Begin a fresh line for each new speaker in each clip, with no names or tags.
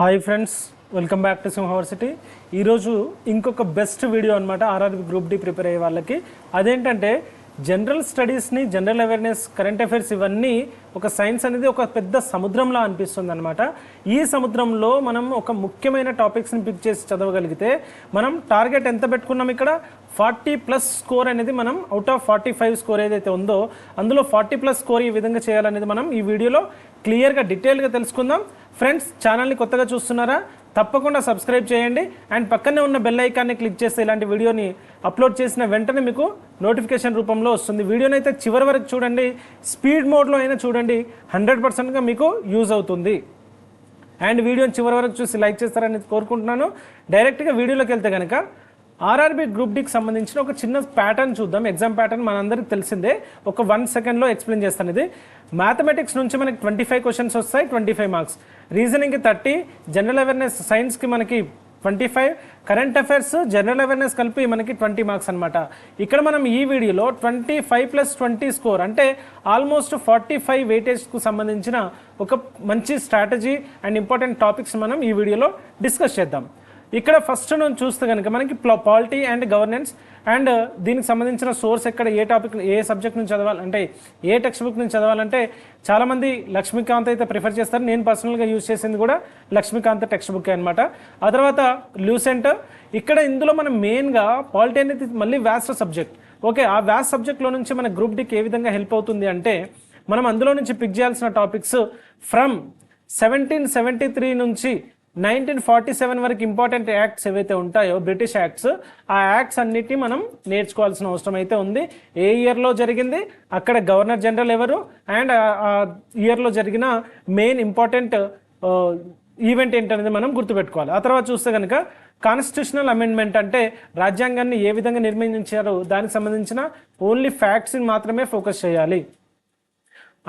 Hi friends, welcome back to సింహవర్సిటీ. ఈరోజు ఇంకొక బెస్ట్ వీడియో అనమాట ఆర్ఆర్బి గ్రూప్ డి ప్రిపేర్ అయ్యే వాళ్ళకి. అదేంటంటే జనరల్ స్టడీస్ని, జనరల్ అవేర్నెస్, కరెంట్ అఫైర్స్ ఇవన్నీ ఒక సైన్స్ అనేది ఒక పెద్ద సముద్రంలా అనిపిస్తుంది అనమాట. ఈ సముద్రంలో మనం ఒక ముఖ్యమైన టాపిక్స్ని పిక్ చేసి చదవగలిగితే మనం టార్గెట్ ఎంత పెట్టుకున్నాం ఇక్కడ 40+ స్కోర్ అనేది మనం అవుట్ ఆఫ్ 45 స్కోర్ ఏదైతే ఉందో అందులో 40+ స్కోర్ ఈ విధంగా చేయాలనేది మనం ఈ వీడియోలో క్లియర్గా డీటెయిల్గా తెలుసుకుందాం. ఫ్రెండ్స్, ఛానల్ని కొత్తగా చూస్తున్నారా? తప్పకుండా సబ్స్క్రైబ్ చేయండి అండ్ పక్కనే ఉన్న బెల్ ఐకాన్ని క్లిక్ చేస్తే ఇలాంటి వీడియోని అప్లోడ్ చేసిన వెంటనే మీకు నోటిఫికేషన్ రూపంలో వస్తుంది. వీడియోని అయితే చివరి వరకు చూడండి, స్పీడ్ మోడ్లో అయినా చూడండి, 100%గా మీకు యూజ్ అవుతుంది. అండ్ వీడియోని చివరి వరకు చూసి లైక్ చేస్తారని కోరుకుంటున్నాను. డైరెక్ట్గా వీడియోలోకి వెళ్తే కనుక ఆర్ఆర్బి గ్రూప్ డికి సంబంధించిన ఒక చిన్న ప్యాటర్న్ చూద్దాం. ఎగ్జామ్ ప్యాటర్న్ మనందరికీ తెలిసిందే, ఒక 1 సెకండ్లో ఎక్స్ప్లెయిన్ చేస్తాను. ఇది మ్యాథమెటిక్స్ నుంచి మనకి 25 క్వశ్చన్స్ వస్తాయి, 25 మార్క్స్. రీజనింగ్కి 30, జనరల్ అవేర్నెస్ సైన్స్కి మనకి 25, కరెంట్ అఫైర్స్ జనరల్ అవేర్నెస్ కలిపి మనకి 20 మార్క్స్ అనమాట. ఇక్కడ మనం ఈ వీడియోలో 25+20 స్కోర్ అంటే ఆల్మోస్ట్ 45 వెయిటేజ్కు సంబంధించిన ఒక మంచి స్ట్రాటజీ అండ్ ఇంపార్టెంట్ టాపిక్స్ మనం ఈ వీడియోలో డిస్కస్ చేద్దాం. ఇక్కడ ఫస్ట్ నుంచి చూస్తే కనుక మనకి పాలిటీ అండ్ గవర్నెన్స్ అండ్ దీనికి సంబంధించిన సోర్స్ ఎక్కడ, ఏ టాపిక్, ఏ సబ్జెక్ట్ నుంచి చదవాలంటే, ఏ టెక్స్ట్ బుక్ నుంచి చదవాలంటే చాలామంది లక్ష్మీకాంత్ అయితే ప్రిఫర్ చేస్తారు. నేను పర్సనల్గా యూజ్ చేసింది కూడా లక్ష్మీకాంత్ టెక్స్ట్ బుక్ అనమాట. ఆ తర్వాత లూసెంట్. ఇక్కడ ఇందులో మనం మెయిన్గా పాలిటీ అనేది మళ్ళీ వ్యాస్ట్ సబ్జెక్ట్. ఓకే, ఆ వ్యాస్ట్ సబ్జెక్ట్లో నుంచి మన గ్రూప్ డికి ఏ విధంగా హెల్ప్ అవుతుంది అంటే మనం అందులో నుంచి పిక్ చేయాల్సిన టాపిక్స్ ఫ్రమ్ 1773 నుంచి 1947 వరకు ఇంపార్టెంట్ యాక్ట్స్ ఏవైతే ఉంటాయో, బ్రిటిష్ యాక్ట్స్, ఆ యాక్ట్స్ అన్నిటినీ మనం నేర్చుకోవాల్సిన అవసరం అయితే ఉంది. ఏ ఇయర్లో జరిగింది, అక్కడ గవర్నర్ జనరల్ ఎవరు, అండ్ ఆ ఇయర్లో జరిగిన మెయిన్ ఇంపార్టెంట్ ఈవెంట్ ఏంటనేది మనం గుర్తుపెట్టుకోవాలి. ఆ తర్వాత చూస్తే కనుక కాన్స్టిట్యూషనల్ అమెండ్మెంట్ అంటే రాజ్యాంగాన్ని ఏ విధంగా నిర్మించారో దానికి సంబంధించిన ఓన్లీ ఫ్యాక్ట్స్ని మాత్రమే ఫోకస్ చేయాలి.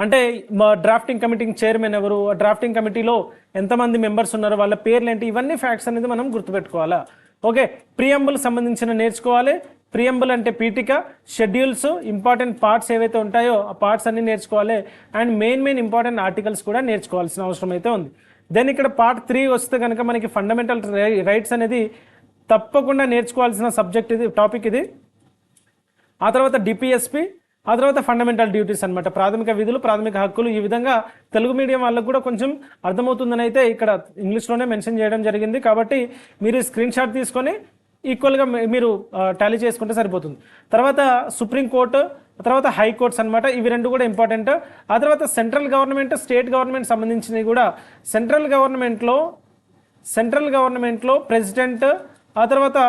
అంటే మా డ్రాఫ్టింగ్ కమిటీ చైర్మన్ ఎవరు, డ్రాఫ్టింగ్ కమిటీలో ఎంతమంది మెంబర్స్ ఉన్నారు, వాళ్ళ పేర్లు ఏంటి, ఇవన్నీ ఫ్యాక్ట్స్ అనేది మనం గుర్తుపెట్టుకోవాలా. ఓకే, ప్రియంబుల్ సంబంధించిన నేర్చుకోవాలి. ప్రియంబుల్ అంటే పీఠిక, షెడ్యూల్స్, ఇంపార్టెంట్ పార్ట్స్ ఏవైతే ఉంటాయో ఆ పార్ట్స్ అన్ని నేర్చుకోవాలి. అండ్ మెయిన్ ఇంపార్టెంట్ ఆర్టికల్స్ కూడా నేర్చుకోవాల్సిన అవసరం అయితే ఉంది. దెన్ ఇక్కడ పార్ట్ 3 వస్తే కనుక మనకి ఫండమెంటల్ రైట్స్ అనేది తప్పకుండా నేర్చుకోవాల్సిన సబ్జెక్ట్ ఇది, టాపిక్ ఇది. ఆ తర్వాత డిపిఎస్పి, ఆ తర్వాత ఫండమెంటల్ డ్యూటీస్ అనమాట, ప్రాథమిక విధులు, ప్రాథమిక హక్కులు. ఈ విధంగా తెలుగు మీడియం వాళ్ళకు కూడా కొంచెం అర్థమవుతుందని అయితే ఇక్కడ ఇంగ్లీష్లోనే మెన్షన్ చేయడం జరిగింది. కాబట్టి మీరు స్క్రీన్ షాట్ తీసుకొని ఈక్వల్గా మీరు టాలీ చేసుకుంటే సరిపోతుంది. తర్వాత సుప్రీంకోర్టు, తర్వాత హైకోర్ట్స్ అనమాట, ఇవి రెండు కూడా ఇంపార్టెంట్. ఆ తర్వాత సెంట్రల్ గవర్నమెంట్, స్టేట్ గవర్నమెంట్ సంబంధించినవి కూడా. సెంట్రల్ గవర్నమెంట్లో ప్రెసిడెంట్, ఆ తర్వాత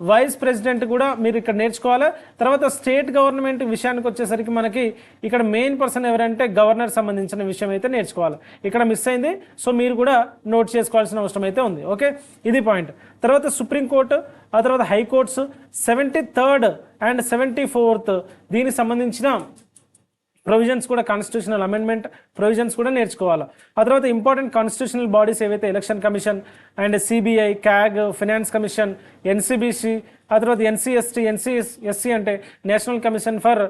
వైస్ ప్రెసిడెంట్ కూడా మీరు ఇక్కడ నేర్చుకోవాలి. తర్వాత స్టేట్ గవర్నమెంట్ విషయానికి వచ్చేసరికి మనకి ఇక్కడ మెయిన్ పర్సన్ ఎవరంటే గవర్నర్ సంబంధించిన విషయం అయితే నేర్చుకోవాలి. ఇక్కడ మిస్ అయింది, సో మీరు కూడా నోట్ చేసుకోవాల్సిన అవసరం అయితే ఉంది. ఓకే, ఇది పాయింట్. తర్వాత సుప్రీంకోర్టు, ఆ తర్వాత హైకోర్ట్స్, 73rd అండ్ 74th దీనికి సంబంధించిన ప్రొవిజన్స్ కూడా, కాన్స్టిట్యూషనల్ అమెండ్మెంట్ ప్రొవిజన్స్ కూడా నేర్చుకోవాలి. ఆ తర్వాత ఇంపార్టెంట్ కాన్స్టిట్యూషనల్ బాడీస్ ఏవైతే election commission and CBI, CAG, finance commission, NCBC, ఆ తర్వాత ఎన్సిఎస్సి అంటే national commission for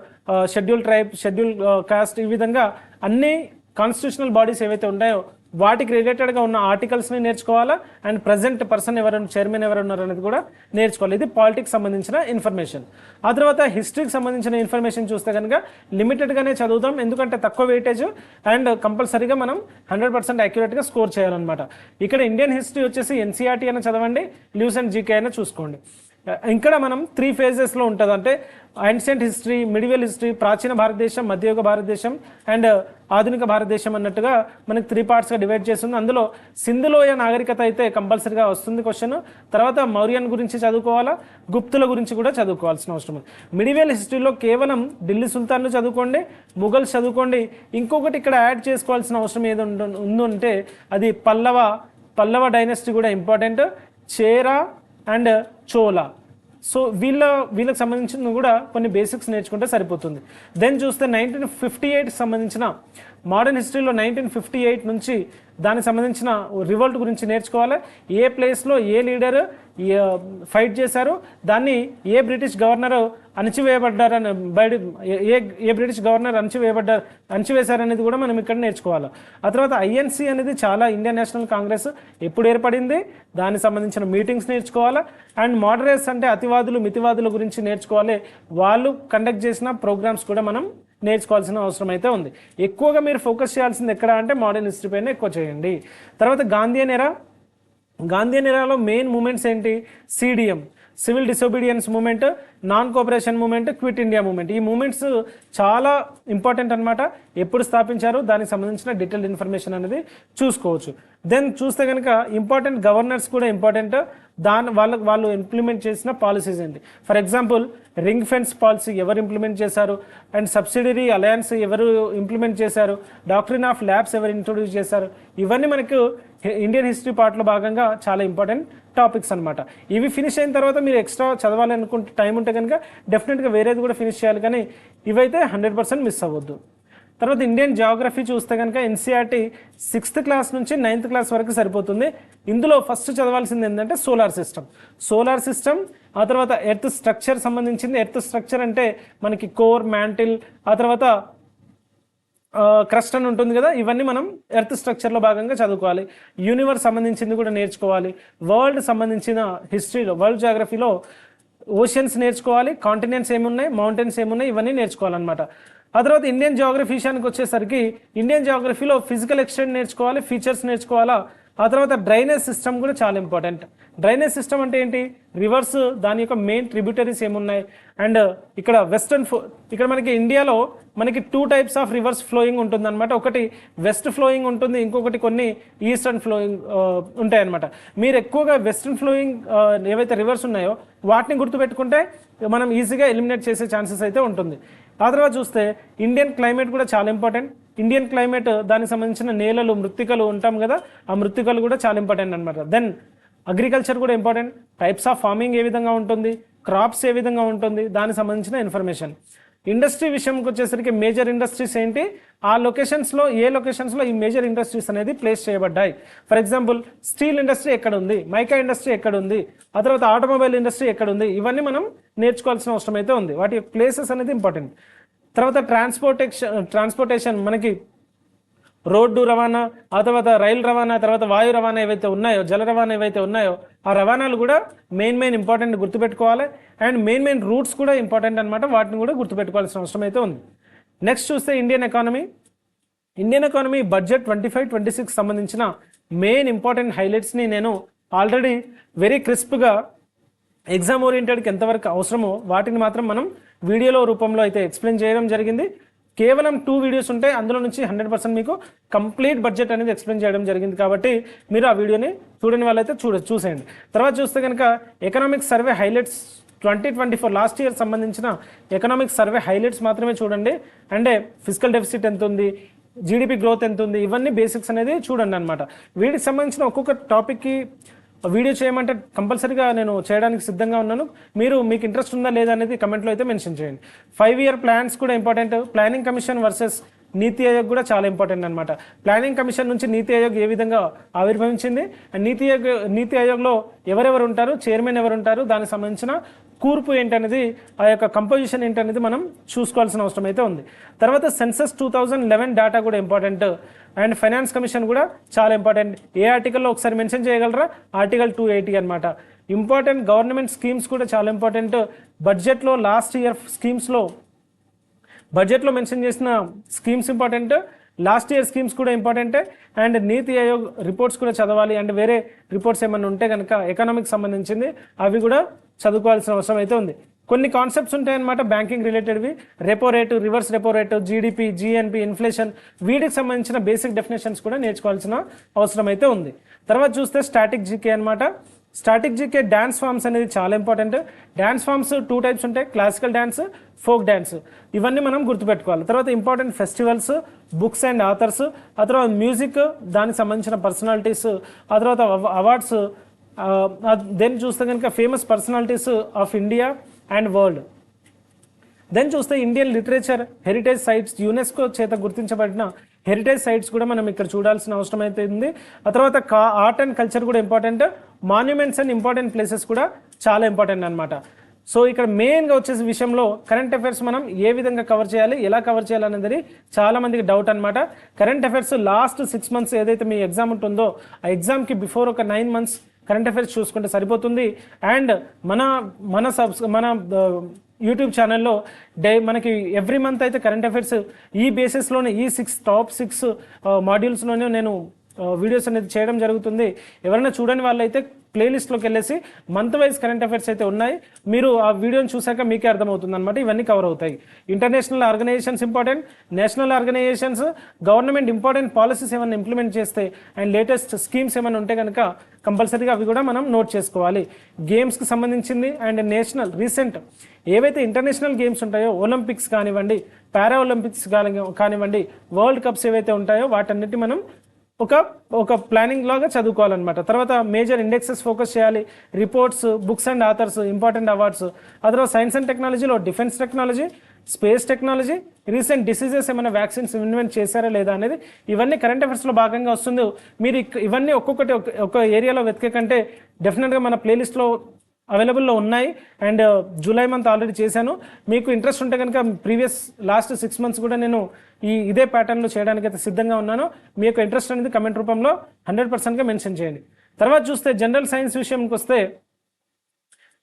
schedule tribe, schedule caste, ఈ విధంగా అన్ని కాన్స్టిట్యూషనల్ బాడీస్ ఏవైతే ఉన్నాయో వాటికి రిలేటెడ్గా ఉన్న ఆర్టికల్స్ని నేర్చుకోవాలా. అండ్ ప్రజెంట్ పర్సన్ ఎవరు, చైర్మన్ ఎవరు ఉన్నారు అనేది కూడా నేర్చుకోవాలి. ఇది పాలిటిక్స్ సంబంధించిన ఇన్ఫర్మేషన్. ఆ తర్వాత హిస్టరీకి సంబంధించిన ఇన్ఫర్మేషన్ చూస్తే కనుక లిమిటెడ్గానే చదువుతాం, ఎందుకంటే తక్కువ వెయిటేజ్ అండ్ కంపల్సరీగా మనం 100% యాక్యురేట్గా స్కోర్ చేయాలన్నమాట. ఇక్కడ ఇండియన్ హిస్టరీ వచ్చేసి ఎన్సీఆర్టీ అయినా చదవండి, లూసెంట్ జీకే అయినా చూసుకోండి. ఇక్కడ మనం 3 phases ఉంటుంది. అంటే యాన్షియంట్ హిస్టరీ, మిడివల్ హిస్టరీ, ప్రాచీన భారతదేశం, మధ్యయుగ భారతదేశం అండ్ ఆధునిక భారతదేశం అన్నట్టుగా మనకి 3 partsగా డివైడ్ చేస్తుంది. అందులో సింధులోయ నాగరికత అయితే కంపల్సరీగా వస్తుంది క్వశ్చన్. తర్వాత మౌర్యన్ గురించి చదువుకోవాలా, గుప్తుల గురించి కూడా చదువుకోవాల్సిన అవసరం ఉంది. మిడివల్ హిస్టరీలో కేవలం ఢిల్లీ సుల్తాన్లు చదువుకోండి, ముఘల్స్ చదువుకోండి. ఇంకొకటి ఇక్కడ యాడ్ చేసుకోవాల్సిన అవసరం ఏది ఉందంటే అది పల్లవ డైనస్టీ కూడా important, Chera and Chola. So వీళ్ళకి సంబంధించిన కూడా కొన్ని బేసిక్స్ నేర్చుకుంటే సరిపోతుంది. దెన్ చూస్తే 1958 సంబంధించిన మోడర్న్ హిస్టరీలో 1958 నుంచి దానికి సంబంధించిన రివోల్ట్ గురించి నేర్చుకోవాలి. ఏ ప్లేస్లో ఏ లీడర్ ఫైట్ చేశారు, దాన్ని ఏ బ్రిటిష్ గవర్నర్ అణచివేయబడ్డారని ఏ బ్రిటిష్ గవర్నర్ అణచివేశారనేది కూడా మనం ఇక్కడ నేర్చుకోవాలి. ఆ తర్వాత ఐఎన్సి అనేది చాలా ఇండియన్ నేషనల్ కాంగ్రెస్ ఎప్పుడు ఏర్పడింది, దానికి సంబంధించిన మీటింగ్స్ నేర్చుకోవాలి. అండ్ మోడరేట్స్ అంటే అతివాదులు మితివాదుల గురించి నేర్చుకోవాలి. వాళ్ళు కండక్ట్ చేసిన ప్రోగ్రామ్స్ కూడా మనం నేర్చుకోవాల్సిన అవసరం అయితే ఉంది. ఎక్కువగా మీరు ఫోకస్ చేయాల్సింది ఎక్కడ అంటే మోడర్న్ హిస్టరీ పైన ఎక్కువ చేయండి. తర్వాత గాంధీయన్ ఎరాలో మెయిన్ మూమెంట్స్ ఏంటి? CDM, civil disobedience movement, non cooperation movement, quit India movement. ఈ మూమెంట్స్ చాలా ఇంపార్టెంట్ అనమాట. ఎప్పుడు స్థాపించారు దానికి సంబంధించిన డీటెయిల్డ్ ఇన్ఫర్మేషన్ అనేది చూసుకోవచ్చు. దెన్ చూస్తే కనుక ఇంపార్టెంట్ గవర్నర్స్ కూడా ఇంపార్టెంట్. వాళ్ళు ఇంప్లిమెంట్ చేసిన పాలసీస్ ఏంటి? For example ring fence policy ఎవరు ఇంప్లిమెంట్ చేశారు, అండ్ సబ్సిడరీ అలయన్స్ ఎవరు ఇంప్లిమెంట్ చేశారు, డాక్ట్రిన్ ఆఫ్ ల్యాబ్స్ ఎవరు ఇంట్రొడ్యూస్ చేశారు, ఇవన్నీ మనకు ఇండియన్ హిస్టరీ పార్ట్లో భాగంగా చాలా ఇంపార్టెంట్ టాపిక్స్ అనమాట. ఇవి ఫినిష్ అయిన తర్వాత మీరు ఎక్స్ట్రా చదవాలనుకుంటే టైం ఉంటే కనుక డెఫినెట్గా వేరేది కూడా ఫినిష్ చేయాలి, కానీ ఇవైతే 100% మిస్ అవ్వద్దు. తర్వాత ఇండియన్ జియోగ్రఫీ చూస్తే కనుక ఎన్సీఆర్టీ 6th క్లాస్ నుంచి 9th క్లాస్ వరకు సరిపోతుంది. ఇందులో ఫస్ట్ చదవాల్సింది ఏంటంటే సోలార్ సిస్టమ్, ఆ తర్వాత ఎర్త్ స్ట్రక్చర్ సంబంధించింది. ఎర్త్ స్ట్రక్చర్ అంటే మనకి కోర్, మ్యాంటిల్, ఆ తర్వాత క్రస్ట్ అని ఉంటుంది కదా, ఇవన్నీ మనం ఎర్త్ స్ట్రక్చర్లో భాగంగా చదువుకోవాలి. యూనివర్స్ సంబంధించింది కూడా నేర్చుకోవాలి. వరల్డ్ సంబంధించిన హిస్టరీలో, వరల్డ్ జాగ్రఫీలో ఓషన్స్ నేర్చుకోవాలి, కాంటినెంట్స్ ఏమున్నాయి, మౌంటైన్స్ ఏమున్నాయి, ఇవన్నీ నేర్చుకోవాలన్నమాట. ఆ తర్వాత ఇండియన్ జియోగ్రఫీ విషయానికి వచ్చేసరికి ఇండియన్ జియోగ్రఫీలో ఫిజికల్ ఎక్స్టెంట్ నేర్చుకోవాలి, ఫీచర్స్ నేర్చుకోవాలా. ఆ తర్వాత డ్రైనేజ్ సిస్టమ్ కూడా చాలా ఇంపార్టెంట్. డ్రైనేజ్ సిస్టమ్ అంటే ఏంటి? రివర్స్, దాని యొక్క మెయిన్ ట్రిబ్యూటరీస్ ఏమున్నాయి. అండ్ ఇక్కడ ఇక్కడ మనకి ఇండియాలో మనకి 2 types ఆఫ్ రివర్స్ ఫ్లోయింగ్ ఉంటుంది అనమాట. ఒకటి వెస్ట్ ఫ్లోయింగ్ ఉంటుంది, ఇంకొకటి కొన్ని ఈస్టర్న్ ఫ్లోయింగ్ ఉంటాయి అనమాట. మీరు ఎక్కువగా వెస్టర్న్ ఫ్లోయింగ్ ఏవైతే రివర్స్ ఉన్నాయో వాటిని గుర్తుపెట్టుకుంటే మనం ఈజీగా ఎలిమినేట్ చేసే ఛాన్సెస్ అయితే ఉంటుంది. ఆ తర్వాత చూస్తే ఇండియన్ క్లైమేట్ కూడా చాలా ఇంపార్టెంట్. ఇండియన్ క్లైమేట్ దానికి సంబంధించిన నేలలు, మృత్తికలు ఉంటాం కదా, ఆ మృత్తికలు కూడా చాలా ఇంపార్టెంట్ అనమాట. దెన్ అగ్రికల్చర్ కూడా ఇంపార్టెంట్. టైప్స్ ఆఫ్ ఫార్మింగ్ ఏ విధంగా ఉంటుంది, క్రాప్స్ ఏ విధంగా ఉంటుంది, దానికి సంబంధించిన ఇన్ఫర్మేషన్. ఇండస్ట్రీ విషయంకి వచ్చేసరికి మేజర్ ఇండస్ట్రీస్ ఏంటి, ఆ లొకేషన్స్లో ఏ లొకేషన్స్లో ఈ మేజర్ ఇండస్ట్రీస్ అనేది ప్లేస్ చేయబడ్డాయి. ఫర్ ఎగ్జాంపుల్ స్టీల్ ఇండస్ట్రీ ఎక్కడ ఉంది, మైకా ఇండస్ట్రీ ఎక్కడ ఉంది, ఆ తర్వాత ఆటోమొబైల్ ఇండస్ట్రీ ఎక్కడ ఉంది, ఇవన్నీ మనం నేర్చుకోవాల్సిన అవసరం అయితే ఉంది. వాటి ప్లేసెస్ అనేది ఇంపార్టెంట్. తర్వాత ట్రాన్స్పోర్టేషన్ మనకి రోడ్డు రవాణా, ఆ తర్వాత రైలు రవాణా, తర్వాత వాయు రవాణా ఏవైతే ఉన్నాయో, జల రవాణా ఏవైతే ఉన్నాయో, ఆ రవాణాలు కూడా మెయిన్ ఇంపార్టెంట్ గుర్తుపెట్టుకోవాలి. అండ్ మెయిన్ రూట్స్ కూడా ఇంపార్టెంట్ అనమాట, వాటిని కూడా గుర్తుపెట్టుకోవాల్సిన అవసరం అయితే ఉంది. నెక్స్ట్ చూస్తే ఇండియన్ ఎకానమీ బడ్జెట్ 25-26 సంబంధించిన మెయిన్ ఇంపార్టెంట్ హైలైట్స్ని నేను ఆల్రెడీ వెరీ క్రిస్ప్గా ఎగ్జామ్ ఓరియంటెడ్కి ఎంతవరకు అవసరమో వాటిని మాత్రం మనం వీడియోలో రూపంలో అయితే ఎక్స్ప్లెయిన్ చేయడం జరిగింది. కేవలం 2 వీడియోస్ ఉంటాయి, అందులో నుంచి 100% మీకు కంప్లీట్ బడ్జెట్ అనేది ఎక్స్ప్లెయిన్ చేయడం జరిగింది. కాబట్టి మీరు ఆ వీడియోని చూడని వాళ్ళైతే చూసేయండి. తర్వాత చూస్తే కనుక economic survey highlights 2024 last year సంబంధించిన ఎకనామిక్ సర్వే హైలైట్స్ మాత్రమే చూడండి. అంటే ఫిజికల్ డెఫిసిట్ ఎంత ఉంది, జీడిపి గ్రోత్ ఎంత ఉంది, ఇవన్నీ బేసిక్స్ అనేది చూడండి అనమాట. వీటికి సంబంధించిన ఒక్కొక్క టాపిక్కి వీడియో చేయమంటే కంపల్సరీగా నేను చేయడానికి సిద్ధంగా ఉన్నాను. మీకు ఇంట్రెస్ట్ ఉందా లేదా అనేది కమెంట్లో అయితే మెన్షన్ చేయండి. 5-year ప్లాన్స్ కూడా ఇంపార్టెంట్. ప్లానింగ్ కమిషన్ వర్సెస్ నీతి ఆయోగ్ కూడా చాలా ఇంపార్టెంట్ అనమాట. ప్లానింగ్ కమిషన్ నుంచి నీతి ఆయోగ్ ఏ విధంగా ఆవిర్భవించింది, అండ్ నీతి ఆయోగ్లో ఎవరెవరు ఉంటారు, చైర్మన్ ఎవరు ఉంటారు, దానికి సంబంధించిన కూర్పు ఏంటనేది, ఆ యొక్క కంపోజిషన్ ఏంటనేది మనం చూసుకోవాల్సిన అవసరం అయితే ఉంది. తర్వాత సెన్సస్ 2011 డేటా కూడా ఇంపార్టెంట్. అండ్ ఫైనాన్స్ కమిషన్ కూడా చాలా ఇంపార్టెంట్. ఏ ఆర్టికల్లో ఒకసారి మెన్షన్ చేయగలరా? ఆర్టికల్ 280 అనమాట. ఇంపార్టెంట్ గవర్నమెంట్ స్కీమ్స్ కూడా చాలా ఇంపార్టెంట్. బడ్జెట్లో లాస్ట్ ఇయర్ స్కీమ్స్లో బడ్జెట్లో మెన్షన్ చేసిన schemes important, last year schemes కూడా ఇంపార్టెంటే. అండ్ నీతి ఆయోగ్ రిపోర్ట్స్ కూడా చదవాలి. అండ్ వేరే రిపోర్ట్స్ ఏమైనా ఉంటే కనుక ఎకనామిక్ సంబంధించింది అవి కూడా చదువుకోవాల్సిన అవసరం అయితే ఉంది. కొన్ని కాన్సెప్ట్స్ ఉంటాయన్నమాట బ్యాంకింగ్ రిలేటెడ్వి, repo rate, reverse repo rate, GDP, GNP, inflation, వీటికి సంబంధించిన బేసిక్ డెఫినేషన్స్ కూడా నేర్చుకోవాల్సిన అవసరం అయితే ఉంది. తర్వాత చూస్తే స్టాటిక్ జీకే అనమాట. స్టాటిక్ జీకే డ్యాన్స్ ఫామ్స్ అనేది చాలా ఇంపార్టెంట్. డ్యాన్స్ ఫామ్స్ 2 types ఉంటాయి, క్లాసికల్ డ్యాన్స్, ఫోక్ డ్యాన్స్. ఇవన్నీ మనం గుర్తుపెట్టుకోవాలి. తర్వాత important festivals, books and authors, ఆ తర్వాత మ్యూజిక్, దానికి సంబంధించిన పర్సనాలిటీస్, ఆ తర్వాత అవార్డ్స్, దెన్ చూస్తే కనుక famous personalities of India and world. Then చూస్తే Indian literature heritage sites, UNESCO చేత గుర్తించబడిన హెరిటేజ్ సైట్స్ కూడా మనం ఇక్కడ చూడాల్సిన అవసరం అయితే ఉంది. ఆ తర్వాత ఆర్ట్ అండ్ కల్చర్ కూడా important, monuments and important places కూడా చాలా ఇంపార్టెంట్ అనమాట. సో ఇక్కడ మెయిన్గా వచ్చేసి విషయంలో కరెంట్ అఫైర్స్ మనం ఏ విధంగా కవర్ చేయాలి, ఎలా కవర్ చేయాలి అనేది చాలా మందికి డౌట్ అనమాట. కరెంట్ అఫైర్స్ లాస్ట్ 6 months ఏదైతే మీ ఎగ్జామ్ ఉంటుందో ఆ ఎగ్జామ్కి బిఫోర్ ఒక 9 months కరెంట్ అఫైర్స్ చూసుకుంటే సరిపోతుంది. అండ్ మన యూట్యూబ్ ఛానల్లో మనకి ఎవ్రీ మంత్ అయితే కరెంట్ అఫైర్స్ ఈ బేసిస్లోనే ఈ టాప్ 6 మాడ్యూల్స్లోనే నేను వీడియోస్ అనేది చేయడం జరుగుతుంది. ఎవరైనా చూడని వాళ్ళైతే ప్లేలిస్ట్లోకి వెళ్ళేసి మంత్ వైజ్ కరెంట్ అఫైర్స్ అయితే ఉన్నాయి. మీరు ఆ వీడియోని చూసాక మీకే అర్థమవుతుంది అనమాట. ఇవన్నీ కవర్ అవుతాయి. International organisations important, national organisations, government important policies ఏమైనా ఇంప్లిమెంట్ చేస్తే అండ్ లేటెస్ట్ స్కీమ్స్ ఏమైనా ఉంటే కనుక కంపల్సరీగా అవి కూడా మనం నోట్ చేసుకోవాలి. గేమ్స్కి సంబంధించింది అండ్ నేషనల్ రీసెంట్ ఏవైతే ఇంటర్నేషనల్ గేమ్స్ ఉంటాయో ఒలింపిక్స్ కానివ్వండి, పారా ఒలింపిక్స్ కానివ్వండి, వరల్డ్ కప్స్ ఏవైతే ఉంటాయో వాటన్నిటి మనం ఒక ప్లానింగ్ లాగా చదువుకోవాలన్నమాట. తర్వాత మేజర్ ఇండెక్సెస్ ఫోకస్ చేయాలి, reports, books and authors, important awards. ఆ తర్వాత సైన్స్ అండ్ టెక్నాలజీలో defence technology, space technology, recent diseases ఏమైనా వ్యాక్సిన్స్ ఇన్వెంట్ చేశారా లేదా అనేది ఇవన్నీ కరెంట్ అఫైర్స్లో భాగంగా వస్తుంది. మీరు ఇవన్నీ ఒక్కొక్కటి ఒక ఏరియాలో వెతికే కంటే డెఫినెట్గా మన ప్లేలిస్ట్లో అవైలబుల్లో ఉన్నాయి. అండ్ జూలై మంత్ ఆల్రెడీ చేశాను. మీకు ఇంట్రెస్ట్ ఉంటే కనుక లాస్ట్ 6 months కూడా నేను ఇదే ప్యాటర్న్లో చేయడానికి అయితే సిద్ధంగా ఉన్నాను. మీ యొక్క ఇంట్రెస్ట్ అనేది కమెంట్ రూపంలో 100%గా మెన్షన్ చేయండి. తర్వాత చూస్తే జనరల్ సైన్స్ విషయంకి వస్తే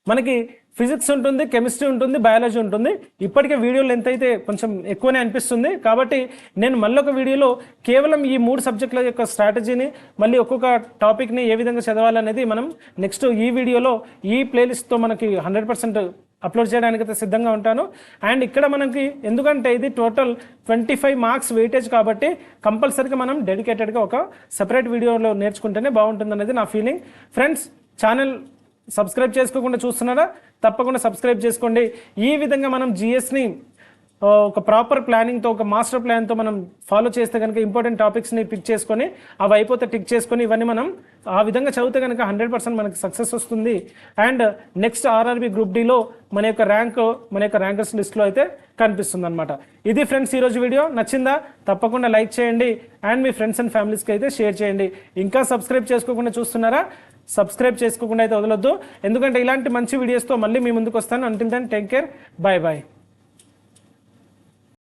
మనకి ఫిజిక్స్ ఉంటుంది, కెమిస్ట్రీ ఉంటుంది, బయాలజీ ఉంటుంది. ఇప్పటికే వీడియో లెంత్ అయితే కొంచెం ఎక్కువనే అనిపిస్తుంది కాబట్టి నేను మళ్ళీ ఒక వీడియోలో కేవలం ఈ 3 సబ్జెక్టుల యొక్క స్ట్రాటజీని మళ్ళీ ఒక్కొక్క టాపిక్ని ఏ విధంగా చదవాలనేది మనం నెక్స్ట్ ఈ వీడియోలో ఈ ప్లేలిస్ట్తో మనకి 100% అప్లోడ్ చేయడానికి అయితే సిద్ధంగా ఉంటాను. అండ్ ఇక్కడ మనకి ఎందుకంటే ఇది టోటల్ 25 marks వెయిటేజ్ కాబట్టి కంపల్సరీగా మనం డెడికేటెడ్గా ఒక సెపరేట్ వీడియోలో నేర్చుకుంటేనే బాగుంటుంది అనేది నా ఫీలింగ్. ఫ్రెండ్స్, ఛానల్ సబ్స్క్రైబ్ చేసుకోకుండా చూస్తున్నారా? తప్పకుండా సబ్స్క్రైబ్ చేసుకోండి. ఈ విధంగా మనం జిఎస్ని ఒక ప్రాపర్ ప్లానింగ్తో, ఒక మాస్టర్ ప్లాన్తో మనం ఫాలో చేస్తే కనుక ఇంపార్టెంట్ టాపిక్స్ని పిక్ చేసుకొని అవి అయిపోతే టిక్ చేసుకొని ఇవన్నీ మనం ఆ విధంగా చదివితే కనుక 100% మనకి సక్సెస్ వస్తుంది. అండ్ నెక్స్ట్ ఆర్ఆర్బీ గ్రూప్ డిలో మన యొక్క ర్యాంకర్స్ లిస్ట్లో అయితే కనిపిస్తుంది అనమాట. ఇది ఫ్రెండ్స్ ఈరోజు వీడియో. నచ్చిందా? తప్పకుండా లైక్ చేయండి అండ్ మీ ఫ్రెండ్స్ అండ్ ఫ్యామిలీస్కి అయితే షేర్ చేయండి. ఇంకా సబ్స్క్రైబ్ చేసుకోకుండా చూస్తున్నారా? సబ్స్క్రైబ్ చేసుకోకుండా అయితే వదలొద్దు, ఎందుకంటే ఇలాంటి మంచి వీడియోస్తో మళ్ళీ మీ ముందుకు వస్తాను. Until then take care, bye bye.